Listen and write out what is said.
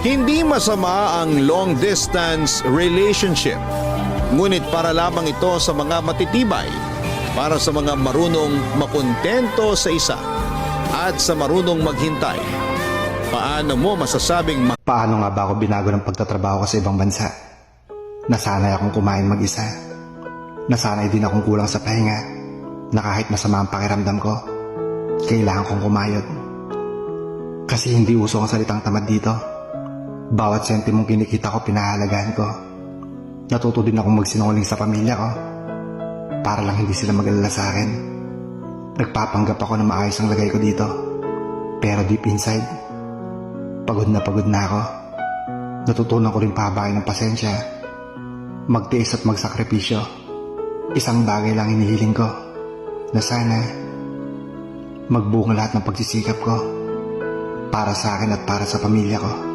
Hindi masama ang long-distance relationship, ngunit para lamang ito sa mga matitibay, para sa mga marunong makontento sa isa at sa marunong maghintay. Paano mo masasabing Paano nga ba ako binago ng pagtatrabaho ko sa ibang bansa? Nasanay akong kumain mag-isa. Nasanay din akong kulang sa pahinga, na kahit masama ang pakiramdam ko, kailangan kong kumayod. Kasi hindi uso ang salitang tamad dito. Bawat sentimong kinikita ko, pinahalagaan ko. Natuto din akong magsinungaling sa pamilya ko, para lang hindi sila mag-alala sa akin. Nagpapanggap ako na maayos ang lagay ko dito, pero deep inside, pagod na ako. Natutunan ko rin pahabain ng pasensya, magtiis at magsakripisyo. Isang bagay lang hinihiling ko, na sana magbunga lahat ng pagsisikap ko para sa akin at para sa pamilya ko.